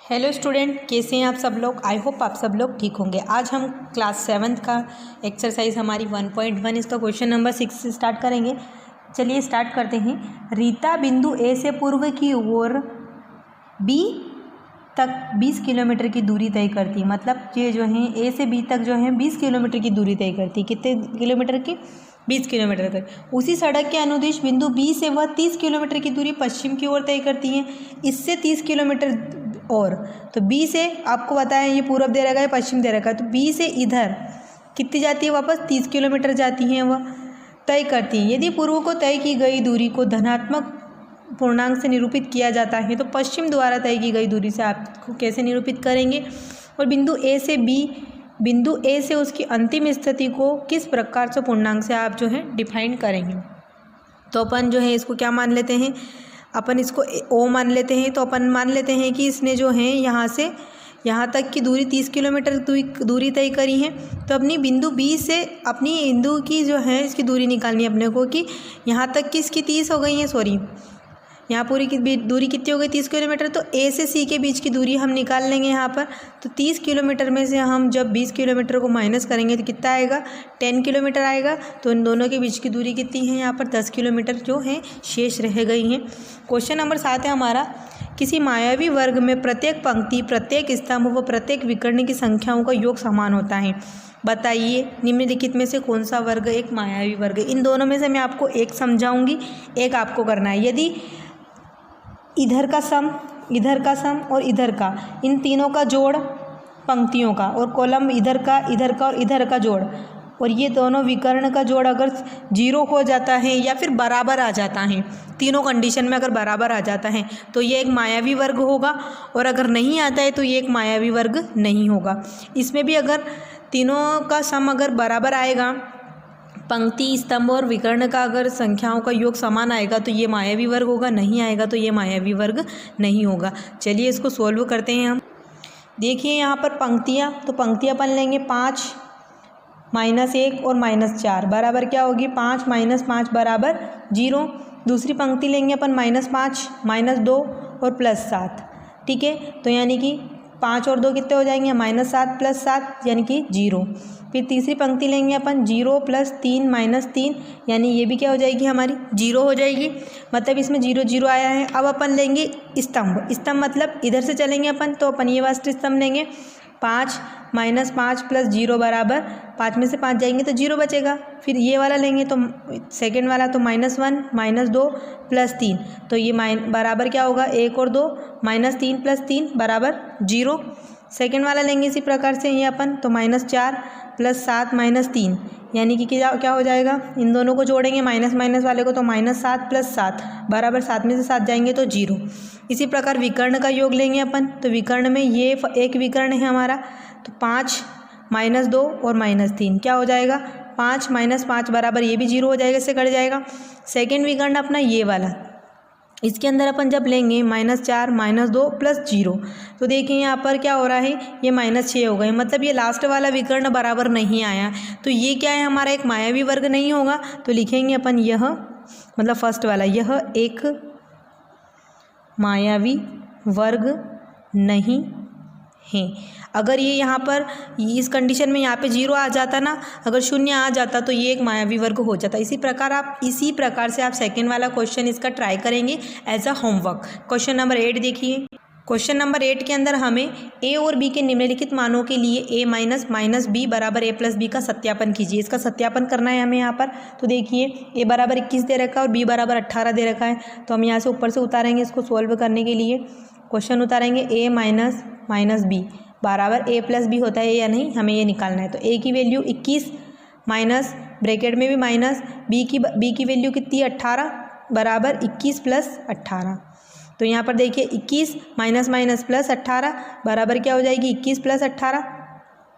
Hello student, कैसे हैं आप सब लोग। आई होप आप सब लोग ठीक होंगे। आज हम क्लास 7th का एक्सरसाइज हमारी 1.1 इसका क्वेश्चन नंबर 6 से स्टार्ट करेंगे। चलिए स्टार्ट करते हैं। रीता बिंदु ए से पूर्व की ओर बी तक 20 किलोमीटर की दूरी तय करती है। मतलब ये जो है ए से बी तक जो है 20 किलोमीटर की दूरी तय करती है। कितने किलोमीटर की? 20 किलोमीटर तक। उसी सड़क के अनुदिश बिंदु बी से वह 30 किलोमीटर की दूरी पश्चिम की ओर तय करती है। इससे 30 किलोमीटर और, तो बी से आपको बताया ये पूर्व दे रखा है, पश्चिम दे रखा है, तो बी से इधर कितनी जाती है? वापस 30 किलोमीटर जाती हैं वह तय करती है। यदि पूर्व को तय की गई दूरी को धनात्मक पूर्णांक से निरूपित किया जाता है तो पश्चिम द्वारा तय की गई दूरी से आपको कैसे निरूपित करेंगे। और बिंदु ए से उसकी अंतिम स्थिति को किस प्रकार से पूर्णांक से आप जो है डिफाइन करेंगे। तो अपन जो है इसको क्या मान लेते हैं, अपन इसको ओ मान लेते हैं। तो अपन मान लेते हैं कि इसने जो है यहाँ से यहाँ तक की दूरी 30 किलोमीटर दूरी तय करी है। तो अपनी बिंदु बी से अपनी बिंदु की जो है इसकी दूरी निकालनी है अपने को कि यहाँ तक की इसकी 30 हो गई है, सॉरी यहाँ पूरी की दूरी कितनी हो गई? 30 किलोमीटर। तो ए से सी के बीच की दूरी हम निकाल लेंगे यहाँ पर। तो 30 किलोमीटर में से हम जब 20 किलोमीटर को माइनस करेंगे तो कितना आएगा? 10 किलोमीटर आएगा। तो इन दोनों के बीच की दूरी कितनी है? यहाँ पर 10 किलोमीटर जो है शेष रह गई हैं। क्वेश्चन नंबर 7 है हमारा। किसी मायावी वर्ग में प्रत्येक पंक्ति, प्रत्येक स्तंभ व प्रत्येक विकर्ण की संख्याओं का योग समान होता है। बताइए निम्नलिखित में से कौन सा वर्ग एक मायावी वर्ग है। इन दोनों में से मैं आपको एक समझाऊंगी, एक आपको करना है। यदि इधर का सम और इधर का, इन तीनों का जोड़ पंक्तियों का, और कॉलम इधर का और इधर का जोड़, और ये दोनों विकर्ण का जोड़ अगर 0 हो जाता है या फिर बराबर आ जाता है, तीनों कंडीशन में अगर बराबर आ जाता है तो ये एक मायावी वर्ग होगा। और अगर नहीं आता है तो ये एक मायावी वर्ग नहीं होगा। इसमें भी अगर तीनों का सम अगर बराबर आएगा, पंक्ति, स्तंभ और विकर्ण का अगर संख्याओं का योग समान आएगा तो ये मायावी वर्ग होगा, नहीं आएगा तो ये मायावी वर्ग नहीं होगा। चलिए इसको सोल्व करते हैं हम। देखिए यहाँ पर पंक्तियाँ, तो पंक्तियाँ अपन लेंगे 5 -1 और -4 बराबर क्या होगी? 5 - 5 बराबर 0। दूसरी पंक्ति लेंगे अपन -5 -2 और +7। ठीक है, तो यानी कि 5 और 2 कितने हो जाएंगे? -7 + 7 यानी कि 0। फिर तीसरी पंक्ति लेंगे अपन 0 + 3 -3 यानी ये भी क्या हो जाएगी? हमारी 0 हो जाएगी। मतलब इसमें 0 0 आया है। अब अपन लेंगे स्तंभ मतलब इधर से चलेंगे अपन, तो अपन ये वास्ते स्तंभ लेंगे। 5 - 5 + 0 बराबर 5 में से 5 जाएंगे तो 0 बचेगा। फिर ये वाला लेंगे तो सेकेंड वाला, तो -1 -2 + 3, तो ये बराबर क्या होगा? 1 और 2 -3 + 3 बराबर 0। सेकेंड वाला लेंगे इसी प्रकार से ये अपन, तो -4 + 7 -3 यानी कि क्या हो जाएगा? इन दोनों को जोड़ेंगे माइनस वाले को, तो -7 + 7 बराबर 7 में से 7 जाएंगे तो 0। इसी प्रकार विकर्ण का योग लेंगे अपन, तो विकर्ण में ये एक विकर्ण है हमारा, तो 5 -2 और -3 क्या हो जाएगा? 5 - 5 बराबर ये भी 0 हो जाएगा, इससे कट जाएगा। सेकेंड विकर्ण अपना ये वाला, इसके अंदर अपन जब लेंगे -4 -2 + 0, तो देखिए यहाँ पर क्या हो रहा है? ये -6 हो गए। मतलब ये लास्ट वाला विकर्ण बराबर नहीं आया, तो ये क्या है? हमारा एक मायावी वर्ग नहीं होगा। तो लिखेंगे अपन यह, मतलब फर्स्ट वाला, यह एक मायावी वर्ग नहीं है। अगर ये यहाँ पर इस कंडीशन में यहाँ पे 0 आ जाता ना, अगर 0 आ जाता तो ये एक मायावी वर्ग हो जाता। इसी प्रकार से आप सेकेंड वाला क्वेश्चन इसका ट्राई करेंगे as a homework. Question number 8 देखिए। क्वेश्चन नंबर 8 के अंदर हमें a और b के निम्नलिखित मानों के लिए a - b बराबर a + b का सत्यापन कीजिए। इसका सत्यापन करना है हमें यहाँ पर। तो देखिए a बराबर 21 दे रखा है और b बराबर 18 दे रखा है। तो हम यहाँ से ऊपर से उतारेंगे इसको सोल्व करने के लिए। क्वेश्चन उतारेंगे a - b बराबर a + b होता है या नहीं, हमें ये निकालना है। तो a की वैल्यू 21 माइनस ब्रैकेट में भी माइनस b की वैल्यू कितनी है? 18 बराबर 21 + 18। तो यहाँ पर देखिए 21 माइनस + 18 बराबर क्या हो जाएगी? 21 + 18।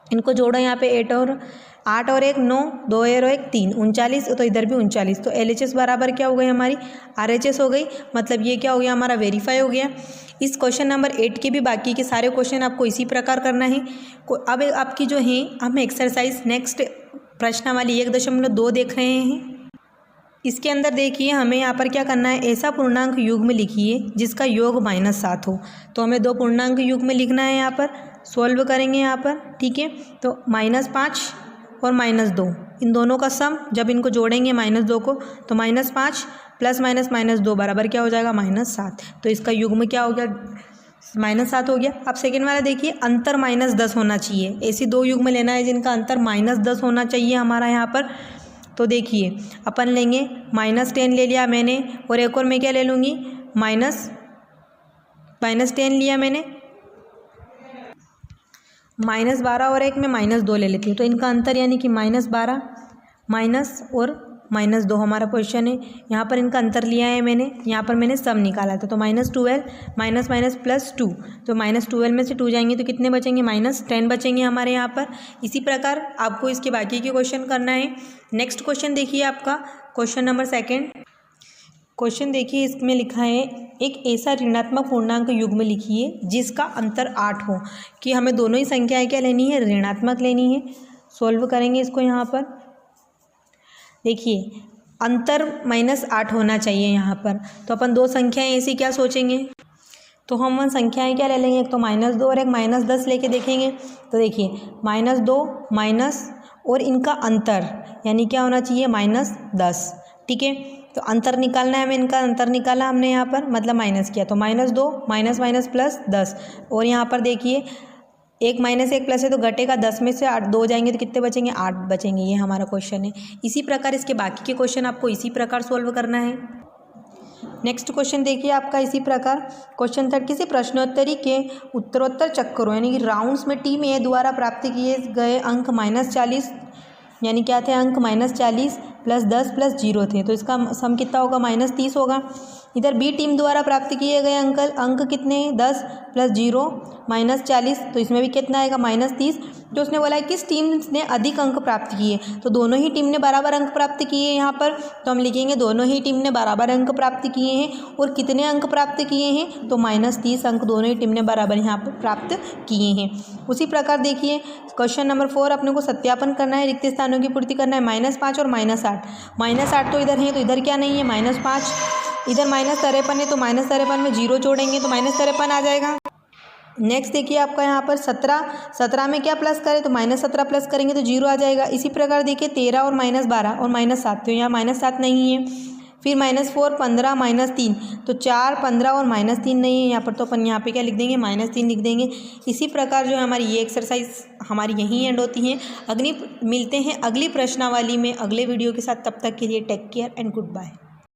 इनको जोड़ो यहाँ पे 8 और 1 9, 2 और 1 3 39, तो इधर भी 39। तो LHS बराबर क्या हो गई? हमारी RHS हो गई। मतलब ये क्या हो गया? हमारा वेरीफाई हो गया। इस क्वेश्चन नंबर 8 के भी बाकी के सारे क्वेश्चन आपको इसी प्रकार करना है। अब आपकी जो है हम एक्सरसाइज नेक्स्ट प्रश्नावली 1.2 देख रहे हैं। इसके अंदर देखिए हमें यहाँ पर क्या करना है, ऐसा पूर्णांक युग्म लिखिए जिसका योग -7 हो। तो हमें दो पूर्णांक युग्म लिखना है, यहाँ पर सॉल्व करेंगे यहाँ पर, ठीक है। तो -5 और -2 इन दोनों का सम, जब इनको जोड़ेंगे -2 को, तो -5 प्लस -2 बराबर क्या हो जाएगा, -7। तो इसका युग्म क्या हो गया, -7 हो गया। अब सेकेंड वाला देखिए, अंतर -10 होना चाहिए। ऐसी दो युग्म लेना है जिनका अंतर -10 होना चाहिए हमारा यहाँ पर। तो देखिए अपन लेंगे -10 ले लिया मैंने, और एक और मैं क्या ले लूँगी, -10 लिया मैंने, -12 और एक में -2 ले लेती हूँ। तो इनका अंतर यानी कि -12 माइनस और -2 हमारा क्वेश्चन है। यहाँ पर इनका अंतर लिया है मैंने, यहाँ पर मैंने सम निकाला था। तो -12 माइनस +2, तो -12 में से 2 जाएंगे तो कितने बचेंगे, -10 बचेंगे हमारे यहाँ पर। इसी प्रकार आपको इसके बाकी के क्वेश्चन करना है। नेक्स्ट क्वेश्चन देखिए आपका क्वेश्चन नंबर 2। क्वेश्चन देखिए, इसमें लिखा है एक ऐसा ऋणात्मक पूर्णांक युग्म लिखिए जिसका अंतर 8 हो। कि हमें दोनों ही संख्याएं क्या लेनी है, ऋणात्मक लेनी है। सॉल्व करेंगे इसको। यहाँ पर देखिए अंतर -8 होना चाहिए यहाँ पर। तो अपन दो संख्याएं ऐसी क्या सोचेंगे, तो हम वन संख्याएं क्या ले लेंगे, एक तो -2 और एक -10 लेके देखेंगे। तो देखिए -2 माइनस और इनका अंतर यानी क्या होना चाहिए, -10, ठीक है। तो अंतर निकालना है हमें, इनका अंतर निकाला हमने यहाँ पर, मतलब माइनस किया। तो -2 माइनस प्लस 10, और यहाँ पर देखिए 1 माइनस 1 प्लस है तो घटेगा, 10 में से 2 जाएंगे तो कितने बचेंगे, 8 बचेंगे। ये हमारा क्वेश्चन है। इसी प्रकार इसके बाकी के क्वेश्चन आपको इसी प्रकार सॉल्व करना है। नेक्स्ट क्वेश्चन देखिए आपका इसी प्रकार क्वेश्चन 3, किसी प्रश्नोत्तरी के उत्तरोत्तर चक्करों यानी कि राउंड्स में टीम ए द्वारा प्राप्त किए गए अंक -40 यानी क्या थे, अंक -40 प्लस 10 प्लस 0 थे। तो इसका सम कितना होगा, -30 होगा। इधर बी टीम द्वारा प्राप्त किए गए अंक कितने, 10 प्लस 0 -40, तो इसमें भी कितना आएगा, -30। जो उसने बोला है किस टीम ने अधिक अंक प्राप्त किए, तो दोनों ही टीम ने बराबर अंक प्राप्त किए यहाँ पर। तो हम लिखेंगे दोनों ही टीम ने बराबर अंक प्राप्त किए हैं। और कितने अंक प्राप्त किए हैं, तो -30 अंक दोनों ही टीम ने बराबर यहाँ पर प्राप्त किए हैं। उसी प्रकार देखिए क्वेश्चन नंबर 4 अपने को सत्यापन करना है, रिक्त स्थानों की पूर्ति करना है। -5 और -8, -8 तो इधर है, तो इधर क्या नहीं है, -5, इधर -53 है, तो -53 में 0 जोड़ेंगे तो -53 आ जाएगा। नेक्स्ट देखिए आपका यहाँ पर 17 में क्या प्लस करें, तो -17 प्लस करेंगे तो 0 आ जाएगा। इसी प्रकार देखिए 13 और -12 और -7, तो यहाँ -7 नहीं है। फिर -4 15 -3, तो 4 15 और -3 नहीं है यहाँ पर, तो अपन यहाँ पे क्या लिख देंगे, -3 लिख देंगे। इसी प्रकार जो है हमारी ये एक्सरसाइज हमारी यहीं एंड होती है। मिलते हैं अगली प्रश्नावली में अगले वीडियो के साथ। तब तक के लिए take care and good bye.